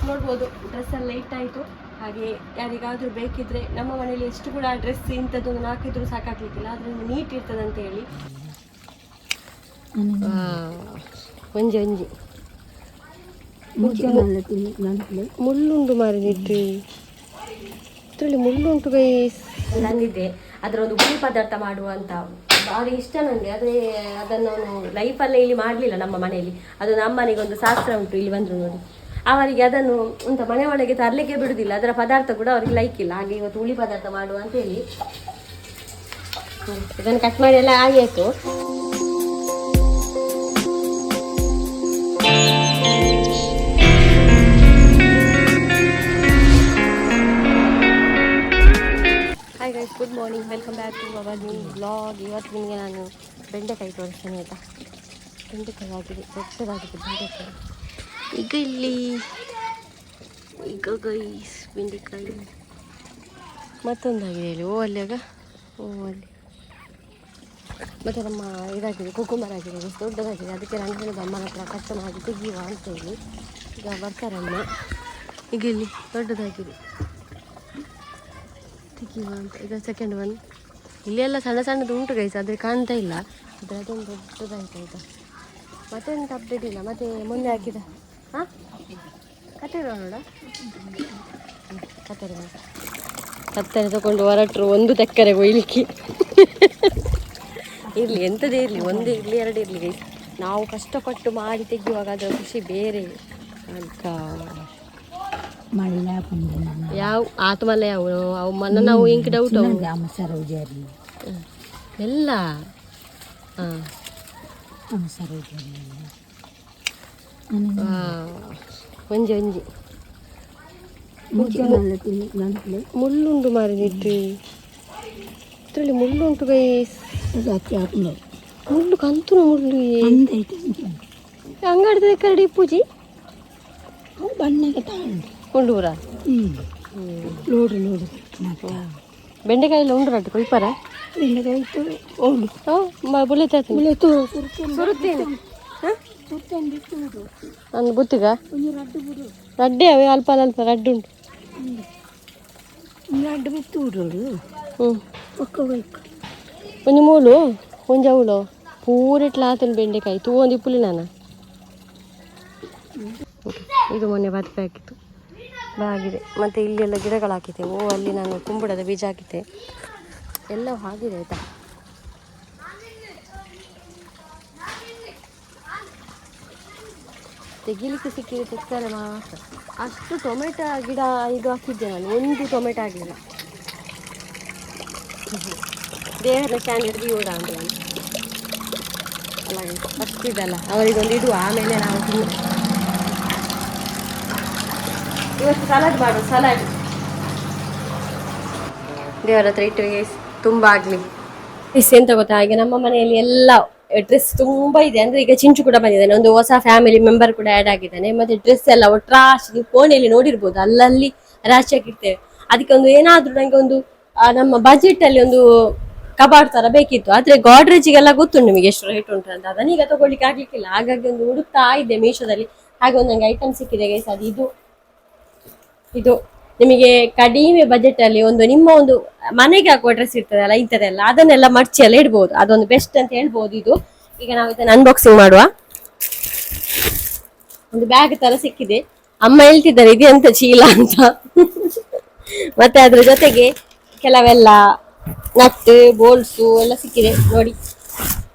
ನೋಡ್ಬೋದು ಡ್ರೆಸ್ ಎಲ್ಲ ಇಟ್ಟಾಯಿತು. ಹಾಗೆ ಯಾರಿಗಾದರೂ ಬೇಕಿದ್ರೆ ನಮ್ಮ ಮನೇಲಿ ಎಷ್ಟು ಕೂಡ ಡ್ರೆಸ್ ಇಂಥದ್ದೊಂದು 4 ಇದ್ರೂ ಸಾಕಾಗ್ಲಿಕ್ಕಿಲ್ಲ, ಅದರಿಂದ ನೀಟ್ ಇರ್ತದೆ ಅಂತ ಹೇಳಿ. ಒಂಜಿ ಒಂಜಿ ಮುಳ್ಳುಂಟು ಮಾರಿ ನಿಟ್ರಿ, ಇದರಲ್ಲಿ ಮುಳ್ಳುಂಟು ಗೈಸ್. ನಂದಿದ್ದೆ ಅದರ ಒಂದು ಹುಳಿ ಪದಾರ್ಥ ಮಾಡುವ ಅಂತ ಭಾರಿ ಇಷ್ಟ ನನಗೆ. ಆದರೆ ಅದನ್ನು ಲೈಫಲ್ಲೇ ಇಲ್ಲಿ ಮಾಡಲಿಲ್ಲ ನಮ್ಮ ಮನೆಯಲ್ಲಿ. ಅದು ನಮ್ಮ ಮನೆಗೆ ಒಂದು ಶಾಸ್ತ್ರ ಉಂಟು, ಇಲ್ಲಿ ಬಂದರು ನೋಡಿ, ಅವರಿಗೆ ಅದನ್ನು ಅಂತ ಮನೆ ಒಳಗೆ ತರಲಿಕ್ಕೆ ಬಿಡುವುದಿಲ್ಲ. ಅದರ ಪದಾರ್ಥ ಕೂಡ ಅವ್ರಿಗೆ ಲೈಕ್ ಇಲ್ಲ. ಹಾಗೆ ಇವತ್ತು ಹುಳಿ ಪದಾರ್ಥ ಮಾಡುವ ಅಂತೇಳಿ ಇದನ್ನು ಕಟ್ ಮಾಡಿ ಎಲ್ಲ ಆಯಿತು. Hi guys, good morning, welcome back to our new vlog. ಇವತ್ತು ನಿಮಗೆ ನಾನು ಬೆಂಡೆಕಾಯಿ ತೋರಿಸ್ತೇನೆ ಆಯಿತಾ. ಬೆಂಡೆಕಾಯಿ ಆಗಿದೆ, ದೊಡ್ಡದಾಗಿದೆ ಬೆಂಡೆಕಾಯಿ. ಈಗ ಇಲ್ಲಿ ಈಗ ಗೈಸ್ ಬೆಂಡೆಕಾಯಿ ಮತ್ತೊಂದಾಗಿದೆ ಇಲ್ಲಿ. ಅಲ್ಲಿ ಆಗ ಅಲ್ಲಿ ಮತ್ತು ನಮ್ಮ ಇದಾಗಿದೆ, ಕುಕುಂಬರ್ ಆಗಿದೆ, ದೊಡ್ಡದಾಗಿದೆ. ಅದಕ್ಕೆ ನಾನು ಹೇಳಿದ ಅಮ್ಮನ ಹತ್ರ ಕಟ್ ಮಾಡಿ ತೆಗಿಯುವ ಅಂತೇಳಿ. ಈಗ ಬರ್ತಾರೆ ಅಮ್ಮ. ಈಗ ಇಲ್ಲಿ ದೊಡ್ಡದಾಗಿದೆ, ತೆಗಿಯುವ ಅಂತ. ಈಗ ಸೆಕೆಂಡ್ ಒನ್ ಇಲ್ಲಿ ಎಲ್ಲ ಸಣ್ಣ ಸಣ್ಣದು ಉಂಟು ಗೈಸ್, ಆದರೆ ಕಾಣ್ತಾ ಇಲ್ಲ. ಆದರೆ ಅದೊಂದು ದೊಡ್ಡದಾಯ್ತು ಆಯಿತಾ. ಮತ್ತೆಂತ ಅಪ್ಡೇಟ್ ಇಲ್ಲ. ಮತ್ತು ಮೊನ್ನೆ ಹಾಕಿದ ಹಾಂ ಕತ್ತರಿ ನೋಡ, ಕತ್ತರಿ ತಗೊಂಡು ಹೊರಟರು ಒಂದು ತೆಕ್ಕರೆ ಕೊಯ್ಲಿಕ್ಕೆ. ಇರಲಿ, ಎಂಥದೇ ಇರಲಿ, ಒಂದೇ ಇರಲಿ ಎರಡು ಇರಲಿ ಗೈಸ್, ನಾವು ಕಷ್ಟಪಟ್ಟು ಮಾಡಿ ತೆಗೆಯುವಾಗ ಅದರ ಖುಷಿ ಬೇರೆ. ಯಾವ ಆತ ಮಲ್ಲ ಯಾವ ಅವು ಮನ ನಾವು ಇಂಕ್ ಡೌಟ್ ಎಲ್ಲ ಹಾಂ ಒಂಜಿ ಒಂಜಿ ಮುಳ್ಳುಂಟು ಮಾರಿ ನಿಟ್ರಿ, ಇದರಲ್ಲಿ ಮುಳ್ಳುಂಟು ಗೈಸ್. ಮುಳ್ಳು ಕಂತು ಮುಳ್ಳು ಅಂಗಡಿ ಕರಡಿ ಪೂಜಿ ಉಂಡೂರ ನೋಡು ನೋಡು ಬೆಂಡೆಕಾಯಿ ಎಲ್ಲ ಉಂಡು ರಟ್ಟು ಕೊಯ್ಪಾರ ಒಂದು ಬುತ್ತಿಗ ರಡ್ಡೆ ಅವೆ ಅಲ್ಪ ಅಲ್ಪ ರಡ್ಡು ಉಂಟು. ಒಂಜಿ ಮೂಲು ಒಂಜಿ ಅವಳು ಪೂರಿಟ್ಲ ಆತನ ಬೆಂಡೆಕಾಯಿ ತೂ ಒಂದು ಇಪ್ಪುಲಿ ನಾನು. ಇದು ಮೊನ್ನೆ ಬದುಕು ಹಾಕಿತ್ತು ಬಾಗಿದೆ. ಮತ್ತು ಇಲ್ಲೆಲ್ಲ ಗಿಡಗಳು ಹಾಕಿದ್ದೆ. ಅಲ್ಲಿ ನಾನು ಕುಂಬಳದ ಬೀಜ ಹಾಕಿದ್ದೆ, ಎಲ್ಲವೂ ಆಗಿದೆ ಆಯಿತಾ. ತೆಗಿಲಿಕ್ಕೆ ಸಿಕ್ಕಿದೆ ತೆಗ್ತಾರೆ ಮಾತ್ರ. ಅಷ್ಟು ಟೊಮೆಟೊ ಗಿಡ ಇದು ಹಾಕಿದ್ದೆ ನಾನು, ಒಂದು ಟೊಮೆಟೊ ಆಗಲಿಲ್ಲ. ದೇಹದ ಸ್ಟ್ಯಾಂಡರ್ಡ್ ಇವುಡ ಅಂತ ನಾನು ಅಲ್ಲ ಫಸ್ಟ್ ಇದಲ್ಲ ಅವರಿಗೊಂದು ಇಡುವ, ಆಮೇಲೆ ನಾವು ಇವತ್ತು ಸಲಾಡ್ ಮಾಡುವ. ಸಲಾಡ್ ದೇವರ ಹತ್ರ ಇಟ್ಟು ತುಂಬ ಆಗಲಿ. ಎಂತ ಗೊತ್ತಾ, ಈಗ ನಮ್ಮ ಮನೆಯಲ್ಲಿ ಎಲ್ಲ ಡ್ರೆಸ್ ತುಂಬ ಇದೆ. ಅಂದರೆ ಈಗ ಚಿಂಚು ಕೂಡ ಬಂದಿದ್ದಾನೆ, ಒಂದು ಹೊಸ ಫ್ಯಾಮಿಲಿ ಮೆಂಬರ್ ಕೂಡ ಆ್ಯಡ್ ಆಗಿದ್ದಾನೆ. ಮತ್ತು ಡ್ರೆಸ್ ಎಲ್ಲ ಒಟ್ರಾಶಿ ನೀವು ಫೋನಲ್ಲಿ ನೋಡಿರ್ಬೋದು, ಅಲ್ಲಲ್ಲಿ ರಾಶಿ ಹಾಕಿರ್ತೇವೆ. ಅದಕ್ಕೆ ಒಂದು ಏನಾದರೂ ನನಗೆ ಒಂದು ನಮ್ಮ ಬಜೆಟಲ್ಲಿ ಒಂದು ಕಬಾರ್ಡ್ ಥರ ಬೇಕಿತ್ತು. ಆದರೆ ಗಾಡ್ರೇಜಿಗೆಲ್ಲ ಗೊತ್ತುಂಟು ನಿಮಗೆ ಎಷ್ಟು ರೇಟ್ ಉಂಟು ಅಂತ. ಅದನ್ನೀಗ ತಗೊಳ್ಳಿಕ್ಕೆ ಆಗಲಿಕ್ಕಿಲ್ಲ. ಹಾಗಾಗಿ ಒಂದು ಹುಡುಕ್ತಾ ಇದ್ದೆ ಮೀಶೋದಲ್ಲಿ. ಹಾಗೆ ಒಂದು ನನಗೆ ಐಟಮ್ ಸಿಕ್ಕಿದೆ ಗೈಸ್. ಅದು ಇದು ನಿಮಗೆ ಕಡಿಮೆ ಬಜೆಟಲ್ಲಿ ಒಂದು ನಿಮ್ಮ ಒಂದು ಮನೆಗೆ ಹಾಕುವ ಡ್ರೆಸ್ ಇರ್ತದಲ್ಲ ಇಂಥದ್ದೆಲ್ಲ, ಅದನ್ನೆಲ್ಲ ಮರ್ಚಿ ಎಲ್ಲ ಇಡ್ಬೋದು. ಅದೊಂದು ಬೆಸ್ಟ್ ಅಂತ ಹೇಳ್ಬೋದು ಇದು. ಈಗ ನಾವು ಇದನ್ನು ಅನ್ಬಾಕ್ಸಿಂಗ್ ಮಾಡುವ. ಒಂದು ಬ್ಯಾಗ್ ತರ ಸಿಕ್ಕಿದೆ. ಅಮ್ಮ ಹೇಳ್ತಿದ್ದಾರೆ ಇದು ಎಂತ ಚೀಲ ಅಂತ. ಮತ್ತೆ ಅದ್ರ ಜೊತೆಗೆ ಕೆಲವೆಲ್ಲ ನಟ್ ಬೋಲ್ಸು ಎಲ್ಲ ಸಿಕ್ಕಿದೆ ನೋಡಿ.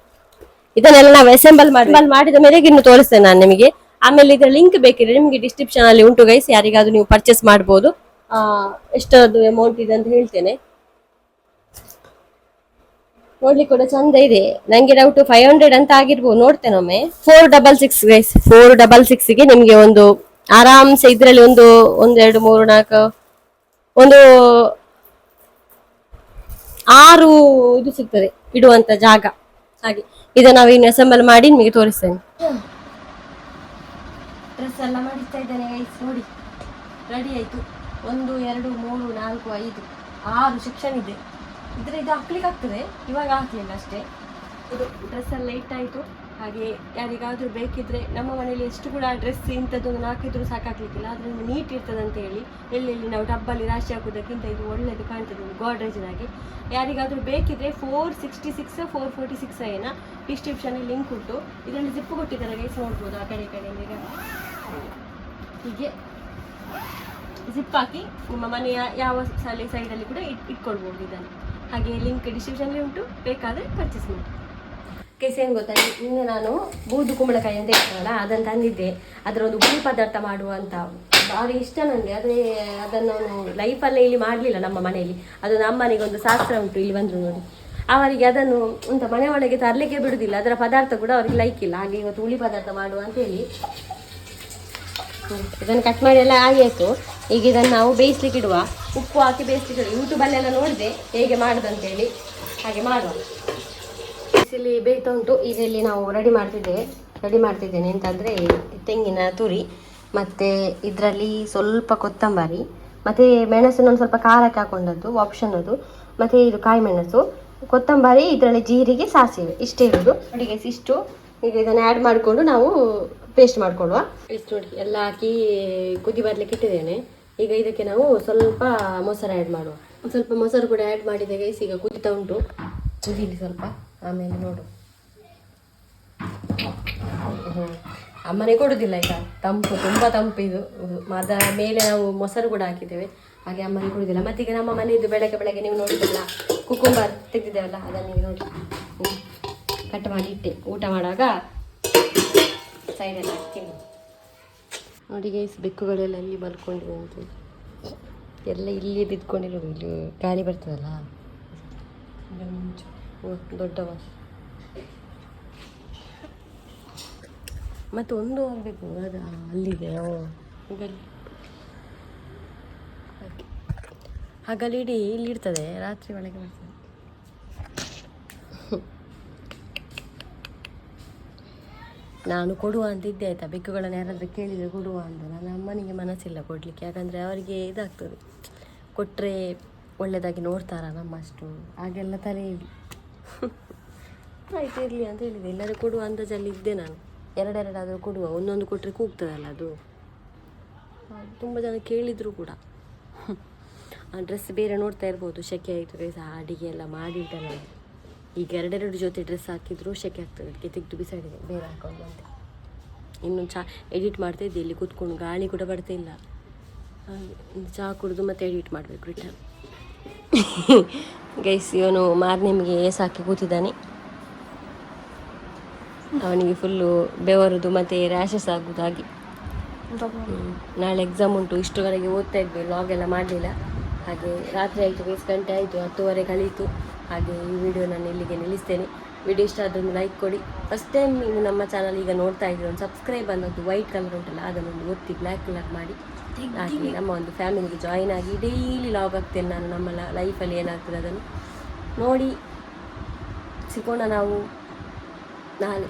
ಇದನ್ನೆಲ್ಲ ನಾವು ಅಸೆಂಬಲ್ ಮಾಡಿದ ಮೇರೆಗೆ ಇನ್ನು ತೋರಿಸ್ತೇನೆ ನಾನು ನಿಮಗೆ. ಆಮೇಲೆ ಇದರ ಲಿಂಕ್ ಬೇಕಿದ್ರೆ ನಿಮಗೆ ಡಿಸ್ಕ್ರಿಪ್ಷನ್ ಅಲ್ಲಿ ಉಂಟು ಗೈಸ್, ಯಾರಿಗಾದ್ರೂ ನೀವು ಪರ್ಚೇಸ್ ಮಾಡ್ಬೋದು. ಎಷ್ಟದು ಅಮೌಂಟ್ ಇದೆ ಅಂತ ಹೇಳ್ತೇನೆ. ನೋಡ್ಲಿಕ್ಕೆ ಕೂಡ ಚಂದ ಇದೆ. ನಂಗೆ ಡೌಟ್ 500 ಅಂತ ಆಗಿರ್ಬೋದು, ನೋಡ್ತೇನೆ ಒಮ್ಮೆ. 466 ಗೈಸ್, 466ಗೆ ನಿಮ್ಗೆ ಒಂದು ಆರಾಮ್ಸೆ ಇದ್ರಲ್ಲಿ ಒಂದು 1 2 3 4 ಒಂದು 6 ಇದು ಸಿಗ್ತದೆ ಇಡುವಂತ ಜಾಗ. ಹಾಗೆ ಇದನ್ನ ನಾವು ಇನ್ನು ಅಸೆಂಬಲ್ ಮಾಡಿ ನಿಮಗೆ ತೋರಿಸ್ತೇನೆ. ಡ್ರೆಸ್ ಎಲ್ಲ ಮಾಡಿಸ್ತಾ ಇದ್ದೇನೆ ಗೈಸ್, ನೋಡಿ ರೆಡಿ ಆಯ್ತು. 1 2 3 4 5 6 ಸೆಕ್ಷನ್ ಇದೆ. ಇದು ಹಾಕ್ಲಿಕ್ಕೆ ಆಗ್ತದೆ, ಇವಾಗ ಹಾಕ್ಲಿಲ್ಲ ಅಷ್ಟೇ. ಇದು ಡ್ರೆಸ್ ಎಲ್ಲ ಇಟ್ಟಾಯಿತು. ಹಾಗೆ ಯಾರಿಗಾದರೂ ಬೇಕಿದ್ರೆ ನಮ್ಮ ಮನೇಲಿ ಎಷ್ಟು ಕೂಡ ಡ್ರೆಸ್ ಇಂಥದ್ದೊಂದು 4 ಇದ್ರೂ ಸಾಕಾಗ್ಲಿಕ್ಕಿಲ್ಲ, ಅದರಿಂದ ನೀಟ್ ಇರ್ತದೆ ಅಂತ ಹೇಳಿ ಎಲ್ಲೆಲ್ಲಿ ನಾವು ಡಬ್ಬಲ್ಲಿ ರಾಶಿ ಹಾಕೋದಕ್ಕಿಂತ ಇದು ಒಳ್ಳೆಯದು ಕಾಣ್ತದೆ ಒಂದು ಗೋಡ್ರೇಜ್ನಾಗೆ. ಯಾರಿಗಾದರೂ ಬೇಕಿದ್ರೆ 466 446 ಏನೋ ಡಿಸ್ಕ್ರಿಪ್ಷನಲ್ಲಿ ಲಿಂಕ್ ಉಂಟು. ಇದರಲ್ಲಿ ಜಿಪ್ಪು ಕೊಟ್ಟಿದ್ದಾರೆ ಗೈಸ್, ನೋಡ್ಬೋದು ಆ ಕಡೆ ಈ ಕಡೆಯಿಂದ. ಈಗ ಹೀಗೆ ಜಿಪ್ ಹಾಕಿ ನಿಮ್ಮ ಮನೆಯ ಯಾವ ಸೈಡಲ್ಲಿ ಕೂಡ ಇಟ್ಕೊಳ್ಬೋದು ಇದನ್ನು. ಹಾಗೆ ಲಿಂಕ್ ಡಿಸ್ಕ್ರಿಪ್ಷನಲ್ಲಿ ಉಂಟು, ಬೇಕಾದರೆ ಪರ್ಚೇಸ್ ಮಾಡಿ. ಕೇಸ್ ಏನು ಗೊತ್ತಾ, ನಿನ್ನೆ ನಾನು ಬೂದು ಕುಂಬಳಕಾಯಿ ಅಂತ ಇರ್ತದಲ್ಲ ಅದನ್ನು ತಂದಿದ್ದೆ. ಅದರ ಒಂದು ಹುಳಿ ಪದಾರ್ಥ ಮಾಡುವ ಅಂತ ಭಾರಿ ಇಷ್ಟ ನನಗೆ. ಆದರೆ ಅದನ್ನು ನಾನು ಲೈಫಲ್ಲೇ ಇಲ್ಲಿ ಮಾಡಲಿಲ್ಲ ನಮ್ಮ ಮನೆಯಲ್ಲಿ. ಅದು ನಮ್ಮ ಮನೆಗೆ ಒಂದು ಶಾಸ್ತ್ರ ಉಂಟು, ಇಲ್ಲಿ ಬಂದರು ನೋಡಿ. ಅವರಿಗೆ ಅದನ್ನು ಅಂತ ಮನೆ ಒಳಗೆ ತರಲಿಕ್ಕೆ ಬಿಡುವುದಿಲ್ಲ, ಅದರ ಪದಾರ್ಥ ಕೂಡ ಅವರಿಗೆ ಲೈಕ್ ಇಲ್ಲ. ಹಾಗೆ ಇವತ್ತು ಹುಳಿ ಪದಾರ್ಥ ಮಾಡುವ ಅಂತೇಳಿ ಇದನ್ನು ಕಟ್ ಮಾಡಿ ಎಲ್ಲ ಆಯಿತು. ಈಗ ಇದನ್ನು ನಾವು ಬೇಯಿಸ್ಲಿಕ್ಕೆ ಇಡುವ, ಉಪ್ಪು ಹಾಕಿ ಬೇಯಿಸ್ಲಿಕ್ಕೆ ಇಡುವ. ಯೂಟ್ಯೂಬಲ್ಲೆಲ್ಲ ನೋಡಿದೆ ಹೇಗೆ ಮಾಡೋದಂತೇಳಿ, ಹಾಗೆ ಮಾಡುವ. ಬಿಸಿಲಿ ಬೇಯ್ತಾ ಉಂಟು. ಈಗ ಇಲ್ಲಿ ನಾವು ರೆಡಿ ಮಾಡ್ತಿದ್ದೇನೆ ಅಂತಂದರೆ ತೆಂಗಿನ ತುರಿ, ಮತ್ತು ಇದರಲ್ಲಿ ಸ್ವಲ್ಪ ಕೊತ್ತಂಬರಿ, ಮತ್ತು ಮೆಣಸನ್ನು ಸ್ವಲ್ಪ ಖಾರಕ್ಕೆ ಹಾಕೊಂಡದ್ದು ಆಪ್ಷನ್ ಅದು, ಮತ್ತು ಇದು ಕಾಯಿ ಮೆಣಸು, ಕೊತ್ತಂಬರಿ, ಇದರಲ್ಲಿ ಜೀರಿಗೆ, ಸಾಸಿವೆ, ಇಷ್ಟೇ ಇರೋದು. ಅಡಿಗೆ ಇಷ್ಟು. ಈಗ ಇದನ್ನು ಆ್ಯಡ್ ಮಾಡಿಕೊಂಡು ನಾವು ಪೇಸ್ಟ್ ಮಾಡ್ಕೊಳ್ಳುವ. ಇಷ್ಟು ನೋಡಿ ಎಲ್ಲ ಹಾಕಿ ಕುದಿ ಬರಲಿಕ್ಕೆ ಇಟ್ಟಿದ್ದೇನೆ. ಈಗ ಇದಕ್ಕೆ ನಾವು ಸ್ವಲ್ಪ ಮೊಸರು ಆ್ಯಡ್ ಮಾಡುವ. ಸ್ವಲ್ಪ ಮೊಸರು ಕೂಡ ಆ್ಯಡ್ ಮಾಡಿದೆ ಗೈಸ್. ಈಗ ಕುದಿತಾ ಉಂಟು, ಕುದೀಲಿ ಸ್ವಲ್ಪ, ಆಮೇಲೆ ನೋಡು. ಅಮ್ಮನೆ ಕೊಡುದಿಲ್ಲ ಈಗ, ತಂಪು, ತುಂಬ ತಂಪು ಇದು. ಅದರ ಮೇಲೆ ನಾವು ಮೊಸರು ಕೂಡ ಹಾಕಿದ್ದೇವೆ, ಹಾಗೆ ಅಮ್ಮನೆ ಕೊಡುದಿಲ್ಲ. ಮತ್ತೀಗ ನಮ್ಮ ಮನೆಯದ್ದು ಬೆಳಗ್ಗೆ ನೀವು ನೋಡಿದ್ರಲ್ಲ ಕುಕುಂಬರ್ ತೆಗೆದಿದ್ದೇವಲ್ಲ, ಅದನ್ನು ನೀವು ನೋಡಿ ಕಟ್ ಮಾಡಿ ಇಟ್ಟೆ. ಊಟ ಮಾಡುವಾಗ ಸೈಡೆಲ್ಲ ತಿನ್ನು ನೋಡಿ ಗೈಸ್. ಬೆಕ್ಕುಗಳೆಲ್ಲ ಇಲ್ಲಿ ಮಲ್ಕೊಂಡಿವೆ ಅಂತ, ಎಲ್ಲ ಇಲ್ಲಿ ಬಿದ್ಕೊಂಡಿರೋದು. ಇಲ್ಲಿ ಗಾಳಿ ಬರ್ತದಲ್ಲ, ದೊಡ್ಡವ. ಮತ್ತು ಒಂದು ಹೋಗ್ಬೇಕು, ಅದು ಅಲ್ಲಿದೆ. ಹಗಲಿಡೀ ಇಲ್ಲಿ ಇರ್ತದೆ, ರಾತ್ರಿ ಒಳಗೆ ಬರ್ತದೆ. ನಾನು ಕೊಡುವ ಅಂತ ಇದ್ದೆ ಆಯಿತಾ, ಬೆಕ್ಕುಗಳನ್ನು ಯಾರಾದರೂ ಕೇಳಿದರೆ ಕೊಡುವ ಅಂತ. ನನ್ನ ಅಮ್ಮನಿಗೆ ಮನಸ್ಸಿಲ್ಲ ಕೊಡಲಿಕ್ಕೆ, ಯಾಕಂದರೆ ಅವರಿಗೆ ಇದಾಗ್ತದೆ, ಕೊಟ್ಟರೆ ಒಳ್ಳೆಯದಾಗಿ ನೋಡ್ತಾರ ನಮ್ಮಷ್ಟು, ಹಾಗೆಲ್ಲ ತಲೆ ಇಡಿ. ಆಯ್ತು ಇರಲಿ ಅಂತ ಹೇಳಿದೆ. ಎಲ್ಲರೂ ಕೊಡುವ ಅಂದಾಜಲ್ಲಿ ಇದ್ದೆ ನಾನು. ಎರಡೆರಡಾದರೂ ಕೊಡುವ, ಒಂದೊಂದು ಕೊಟ್ಟರೆ ಕೂಗ್ತದಲ್ಲ ಅದು. ತುಂಬ ಜನ ಕೇಳಿದರು ಕೂಡ. ಆ ಡ್ರೆಸ್ ಬೇರೆ ನೋಡ್ತಾ ಇರ್ಬೋದು, ಶೆಕೆ ಆಗ್ತದೆ ಸಹ, ಅಡಿಗೆ ಎಲ್ಲ ಮಾಡಿಟ್ಟಲ್ಲ. ಈಗ ಎರಡೆರಡು ಜೊತೆ ಡ್ರೆಸ್ ಹಾಕಿದ್ರು ಶೆಕೆ ಆಗ್ತದೆ, ಅದಕ್ಕೆ ತೆಗೆದು ಬಿಸಾಡಿದೆ ಬೇರೆ ಹಾಕೊಂಡು ಅಂತ. ಇನ್ನು ಎಡಿಟ್ ಮಾಡ್ತಾ ಇದ್ದೆ ಇಲ್ಲಿ ಕೂತ್ಕೊಂಡು, ಗಾಳಿ ಕೂಡ ಬರ್ತಾ ಇಲ್ಲ. ಹಾಗೆ ಚಹಾ ಕುಡಿದು ಮತ್ತೆ ಎಡಿಟ್ ಮಾಡಬೇಕು ರಿಟರ್ನ್. ಗೈಸ್, ಇವನು ಮಾರ್ನಿಮ್ಗೆ ಸಾಕಿ ಕೂತಿದ್ದಾನೆ. ಅವನಿಗೆ ಫುಲ್ಲು ಬೆವರುದು ಮತ್ತು ರ್ಯಾಷಸ್ ಆಗೋದು ಹಾಗೆ. ನಾಳೆ ಎಕ್ಸಾಮ್ ಉಂಟು, ಇಷ್ಟುವರೆಗೆ ಓದ್ತಾ ಇದ್ವಿ, ಲಾಗ್ ಎಲ್ಲ ಮಾಡಲಿಲ್ಲ. ಹಾಗೆ ರಾತ್ರಿ ಆಯಿತು, 20 ಗಂಟೆ ಆಯಿತು, 10:30 ಕಳೀತು. ಹಾಗೆ ಈ ವಿಡಿಯೋ ನಾನು ಇಲ್ಲಿಗೆ ನಿಲ್ಲಿಸ್ತೇನೆ. ವಿಡಿಯೋ ಇಷ್ಟ ಆದ್ರೂ ಲೈಕ್ ಕೊಡಿ. ಫಸ್ಟ್ ಟೈಮ್ ನೀವು ನಮ್ಮ ಚಾನಲ್ ಈಗ ನೋಡ್ತಾ ಇದ್ದೀವಿ, ಒಂದು ಸಬ್ಸ್ಕ್ರೈಬ್ ಅನ್ನೋದು ವೈಟ್ ಕಲರ್ ಉಂಟಲ್ಲ ಅದನ್ನೊಂದು ಒತ್ತಿ ಬ್ಲ್ಯಾಕ್ ಕಲರ್ ಮಾಡಿ, ಹಾಗೆ ನಮ್ಮ ಒಂದು ಫ್ಯಾಮಿಲಿಗೆ ಜಾಯಿನ್ ಆಗಿ ಡೈಲಿ ಲಾಗ್ ಆಗ್ತೇನೆ ನಾನು. ನಮ್ಮ ಲೈಫಲ್ಲಿ ಏನಾಗ್ತದೆ ಅದನ್ನು ನೋಡಿ. ಸಿಗೋಣ ನಾವು ನಾಳೆ.